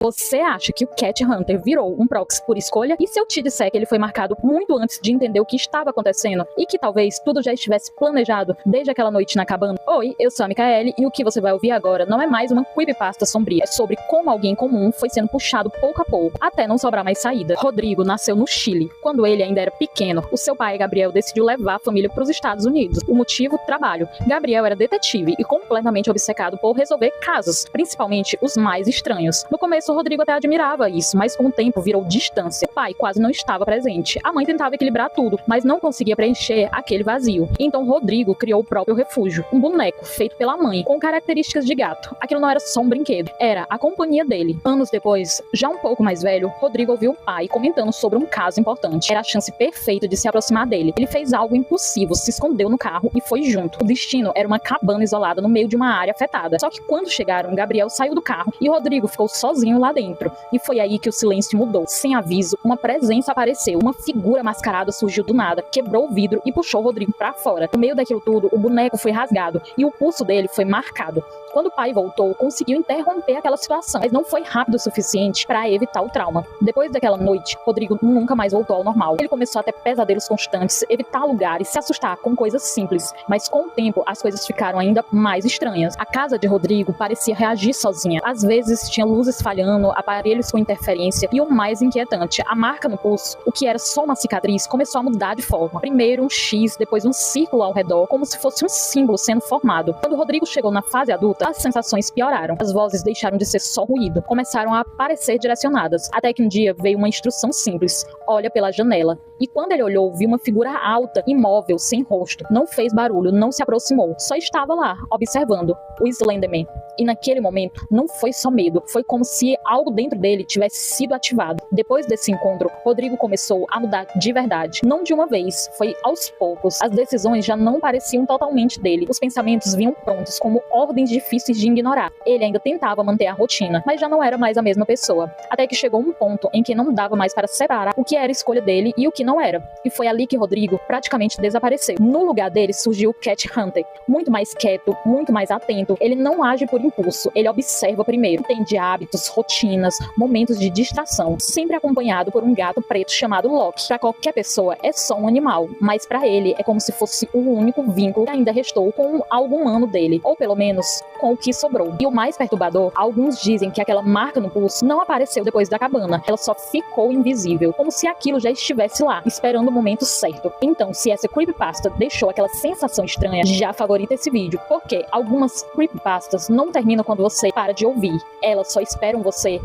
Você acha que o Cat Hunter virou um proxy por escolha? E se eu te disser que ele foi marcado muito antes de entender o que estava acontecendo e que talvez tudo já estivesse planejado desde aquela noite na cabana? Oi, eu sou a Micaele e o que você vai ouvir agora não é mais uma creepypasta sombria. É sobre como alguém comum foi sendo puxado pouco a pouco, até não sobrar mais saída. Rodrigo nasceu no Chile. Quando ele ainda era pequeno, o seu pai, Gabriel, decidiu levar a família para os Estados Unidos. O motivo? Trabalho. Gabriel era detetive e completamente obcecado por resolver casos, principalmente os mais estranhos. No começo, Rodrigo até admirava isso, mas com o tempo virou distância. O pai quase não estava presente. A mãe tentava equilibrar tudo, mas não conseguia preencher aquele vazio. Então Rodrigo criou o próprio refúgio, um boneco feito pela mãe, com características de gato. Aquilo não era só um brinquedo, era a companhia dele. Anos depois, já um pouco mais velho, Rodrigo ouviu o pai comentando sobre um caso importante. Era a chance perfeita de se aproximar dele. Ele fez algo impossível, se escondeu no carro e foi junto. O destino era uma cabana isolada no meio de uma área afetada. Só que quando chegaram, Gabriel saiu do carro e Rodrigo ficou sozinho lá dentro. E foi aí que o silêncio mudou. Sem aviso, uma presença apareceu. Uma figura mascarada surgiu do nada, quebrou o vidro e puxou Rodrigo pra fora. No meio daquilo tudo, o boneco foi rasgado e o pulso dele foi marcado. Quando o pai voltou, conseguiu interromper aquela situação, mas não foi rápido o suficiente para evitar o trauma. Depois daquela noite, Rodrigo nunca mais voltou ao normal. Ele começou a ter pesadelos constantes, evitar lugares, se assustar com coisas simples. Mas com o tempo, as coisas ficaram ainda mais estranhas. A casa de Rodrigo parecia reagir sozinha. Às vezes, tinha luzes falhando, aparelhos com interferência e o mais inquietante, a marca no pulso, o que era só uma cicatriz, começou a mudar de forma. Primeiro um X, depois um círculo ao redor, como se fosse um símbolo sendo formado. Quando Rodrigo chegou na fase adulta, as sensações pioraram. As vozes deixaram de ser só ruído, começaram a aparecer direcionadas, até que um dia veio uma instrução simples: olha pela janela. E quando ele olhou, viu uma figura alta, imóvel, sem rosto. Não fez barulho, não se aproximou, só estava lá, observando. O Slenderman. E naquele momento, não foi só medo, foi como se algo dentro dele tivesse sido ativado. Depois desse encontro, Rodrigo começou a mudar de verdade. Não de uma vez, foi aos poucos. As decisões já não pareciam totalmente dele. Os pensamentos vinham prontos, como ordens difíceis de ignorar. Ele ainda tentava manter a rotina, mas já não era mais a mesma pessoa. Até que chegou um ponto em que não dava mais para separar o que era escolha dele e o que não era. E foi ali que Rodrigo praticamente desapareceu. No lugar dele surgiu o Cat Hunter, muito mais quieto, muito mais atento. Ele não age por impulso, ele observa primeiro. Entende hábitos, rotinas, momentos de distração, sempre acompanhado por um gato preto chamado Loki. Para qualquer pessoa é só um animal, mas para ele é como se fosse o único vínculo que ainda restou com algo humano dele, ou pelo menos com o que sobrou. E o mais perturbador, alguns dizem que aquela marca no pulso não apareceu depois da cabana, ela só ficou invisível, como se aquilo já estivesse lá, esperando o momento certo. Então, se essa creepypasta deixou aquela sensação estranha, já favorita esse vídeo, porque algumas creepypastas não terminam quando você para de ouvir, elas só esperam você